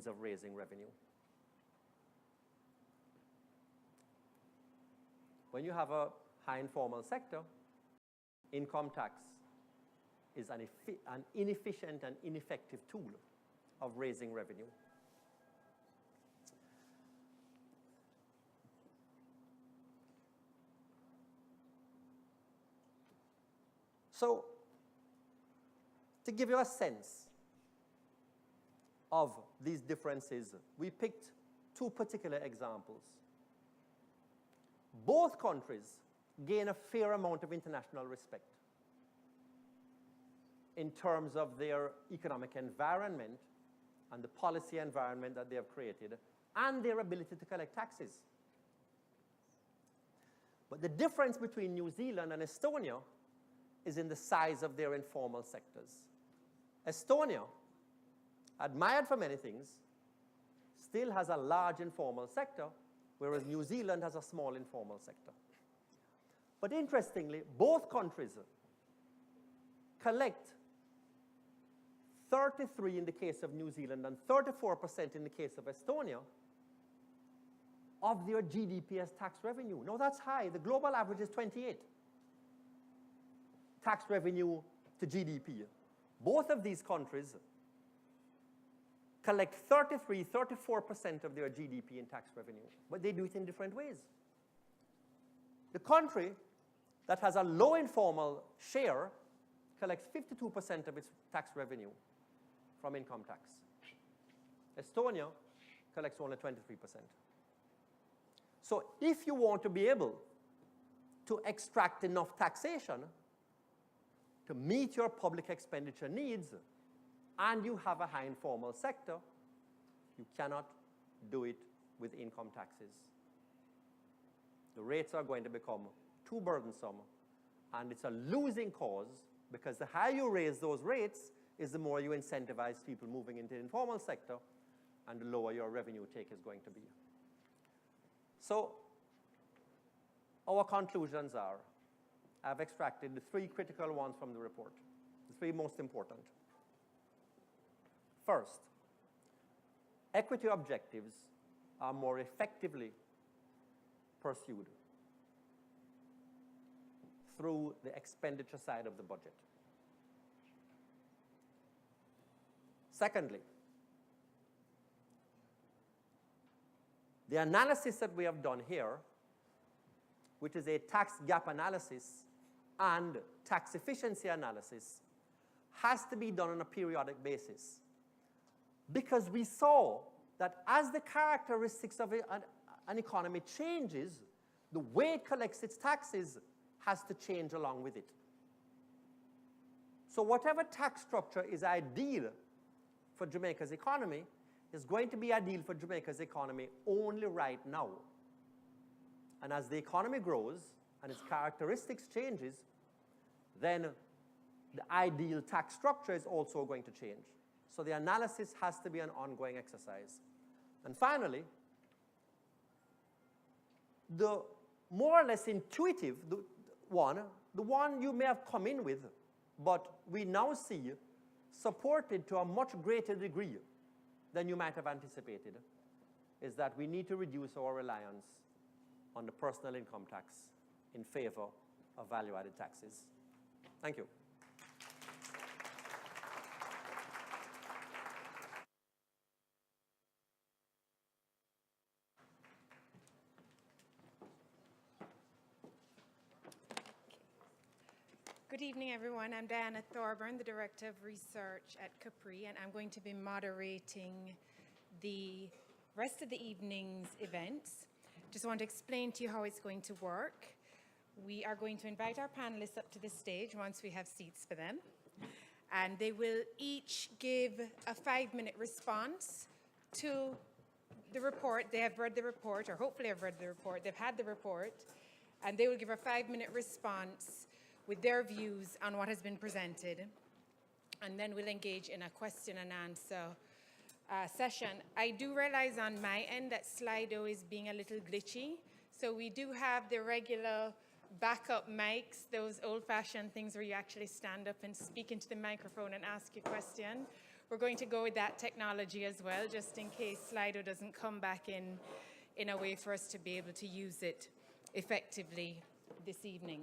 means of raising revenue. When you have a high informal sector, income tax is an inefficient and ineffective tool of raising revenue. So, to give you a sense of these differences, we picked two particular examples. Both countries gain a fair amount of international respect in terms of their economic environment and the policy environment that they have created and their ability to collect taxes. But the difference between New Zealand and Estonia is in the size of their informal sectors. Estonia, admired for many things, still has a large informal sector, whereas New Zealand has a small informal sector. But interestingly, both countries collect 33% in the case of New Zealand and 34% in the case of Estonia of their GDP as tax revenue. Now that's high. The global average is 28%. Tax revenue to GDP. Both of these countries collect 34% of their GDP in tax revenue, but they do it in different ways. The country that has a low informal share collects 52% of its tax revenue from income tax. Estonia collects only 23%. So if you want to be able to extract enough taxation to meet your public expenditure needs, and you have a high informal sector, you cannot do it with income taxes. The rates are going to become too burdensome, and it's a losing cause, because the higher you raise those rates is the more you incentivize people moving into the informal sector, and the lower your revenue take is going to be. So our conclusions are, I've extracted the three critical ones from the report, the three most important. First, equity objectives are more effectively pursued through the expenditure side of the budget. Secondly, the analysis that we have done here, which is a tax gap analysis and tax efficiency analysis, has to be done on a periodic basis, because we saw that as the characteristics of an economy changes, the way it collects its taxes has to change along with it. So whatever tax structure is ideal for Jamaica's economy is going to be ideal for Jamaica's economy only right now. And as the economy grows and its characteristics changes, then the ideal tax structure is also going to change. So the analysis has to be an ongoing exercise. And finally, the more or less intuitive the one you may have come in with, but we now see supported to a much greater degree than you might have anticipated, is that we need to reduce our reliance on the personal income tax in favor of value-added taxes. Thank you. Good evening, everyone. I'm Diana Thorburn, the Director of Research at Capri, and I'm going to be moderating the rest of the evening's events. Just want to explain to you how it's going to work. We are going to invite our panelists up to the stage once we have seats for them, and they will each give a 5-minute response to the report. They have read the report, or hopefully have read the report. They've had the report, and they will give a 5-minute response with their views on what has been presented, and then we'll engage in a question and answer session. I do realize on my end that Slido is being a little glitchy, so we do have the regular backup mics, those old-fashioned things where you actually stand up and speak into the microphone and ask your question. we're going to go with that technology as well, just in case Slido doesn't come back in a way for us to be able to use it effectively this evening.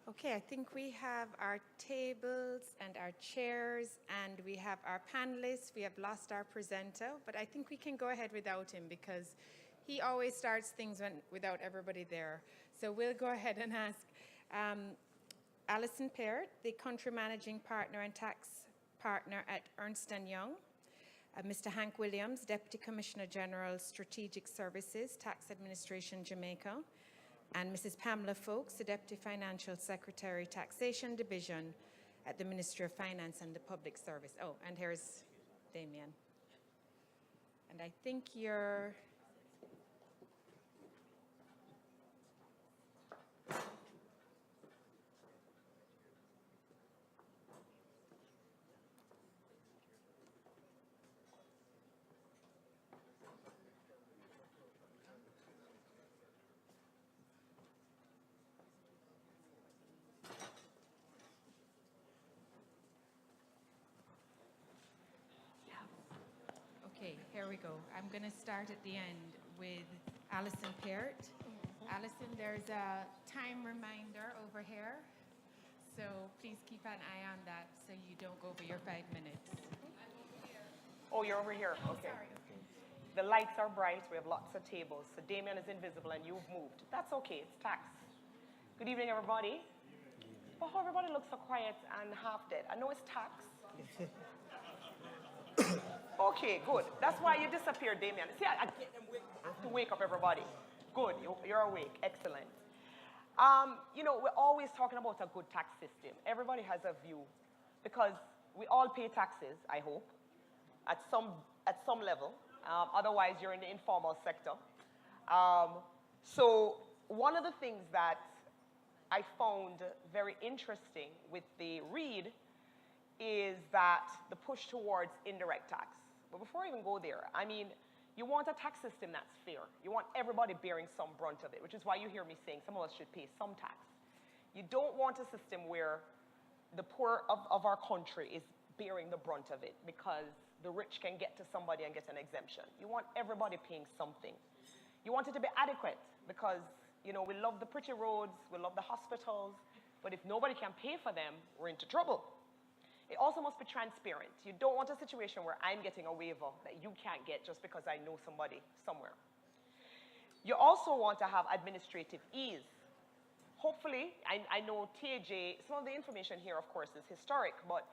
Okay, I think we have our tables and our chairs, and we have our panelists. We have lost our presenter, but I think we can go ahead without him because he always starts things without everybody there. So we'll go ahead and ask Alison Peart, the Country Managing Partner and Tax Partner at Ernst & Young, Mr. Hank Williams, Deputy Commissioner General, Strategic Services, Tax Administration, Jamaica, and Mrs. Pamela Folks, the Deputy Financial Secretary, Taxation Division at the Ministry of Finance and the Public Service. Oh, and here's Damien. And I think you're... Okay, here we go. I'm going to start at the end with Alison Peart. Alison, there's a time reminder over here, so please keep an eye on that so you don't go over your 5 minutes. Oh, you're over here. Okay. Sorry. The lights are bright. We have lots of tables. So Damien is invisible and you've moved. That's okay. It's tax. Good evening, everybody. Oh, everybody looks so quiet and half dead. I know it's tax. Okay, good. That's why you disappeared, Damien. See, I have to wake up everybody. Good, you're awake. Excellent. You know, we're always talking about a good tax system. Everybody has a view because we all pay taxes, I hope, at some level. Otherwise, you're in the informal sector. So one of the things that I found very interesting with the read is that the push towards indirect tax. But before I even go there, I mean, you want a tax system that's fair. You want everybody bearing some brunt of it, which is why you hear me saying some of us should pay some tax. You don't want a system where the poor of our country is bearing the brunt of it because the rich can get to somebody and get an exemption. You want everybody paying something. You want it to be adequate because, you know, we love the pretty roads, we love the hospitals, but if nobody can pay for them, we're into trouble. It also must be transparent. You don't want a situation where I'm getting a waiver that you can't get just because I know somebody somewhere. You also want to have administrative ease. Hopefully, I know TAJ, some of the information here, of course, is historic, but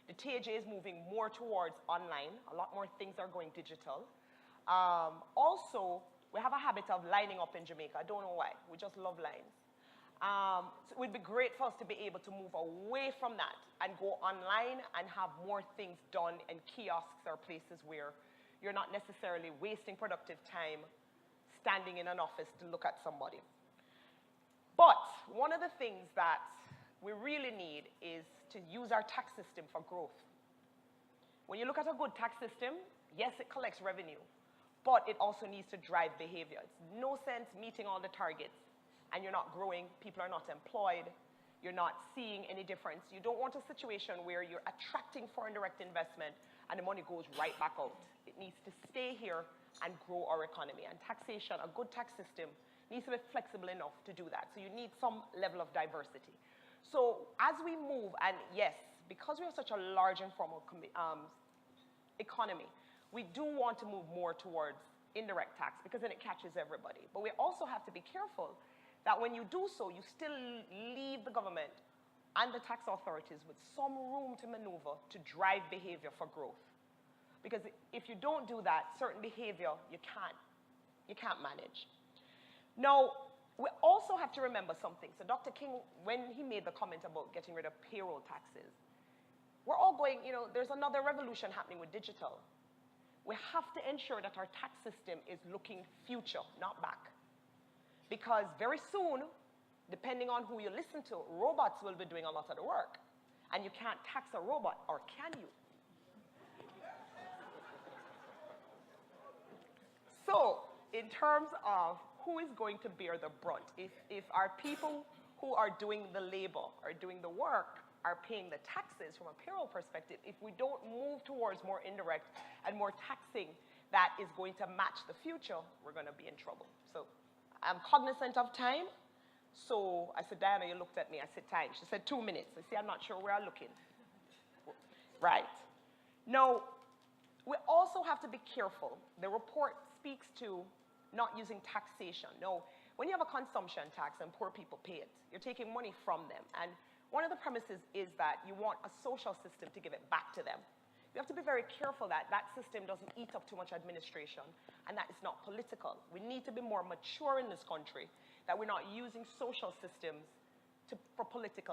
the TAJ is moving more towards online. A lot more things are going digital. Also, We have a habit of lining up in Jamaica. I don't know why. We just love lines. So it would be great for us to be able to move away from that and go online and have more things done in kiosks or places where you're not necessarily wasting productive time standing in an office to look at somebody. But one of the things that we really need is to use our tax system for growth. When you look at a good tax system, yes, it collects revenue, but it also needs to drive behavior. It's no sense meeting all the targets and you're not growing, people are not employed, you're not seeing any difference. You don't want a situation where you're attracting foreign direct investment and the money goes right back out. It needs to stay here and grow our economy. And taxation, a good tax system, needs to be flexible enough to do that. So you need some level of diversity. So as we move, and yes, because we have such a large informal economy, we do want to move more towards indirect tax because then it catches everybody. But we also have to be careful that when you do so, you still leave the government and the tax authorities with some room to maneuver to drive behavior for growth. Because if you don't do that, certain behavior you can't manage. Now, we also have to remember something. So Dr. King, when he made the comment about getting rid of payroll taxes, we're all going, there's another revolution happening with digital. We have to ensure that our tax system is looking future, not back. Because very soon, depending on who you listen to, robots will be doing a lot of the work. And you can't tax a robot, or can you? So, in terms of who is going to bear the brunt, if our people who are doing the labor, are doing the work, are paying the taxes from a payroll perspective, if we don't move towards more indirect and more taxing that is going to match the future, we're going to be in trouble. So I'm cognizant of time. So I said, Diana, you looked at me. I said, time. She said, 2 minutes. I said, I'm not sure where I'm looking. Right. Now, we also have to be careful. The report speaks to not using taxation. No, when you have a consumption tax and poor people pay it, you're taking money from them. And one of the premises is that you want a social system to give it back to them. You have to be very careful that that system doesn't eat up too much administration and that it's not political. We need to be more mature in this country, that we're not using social systems for political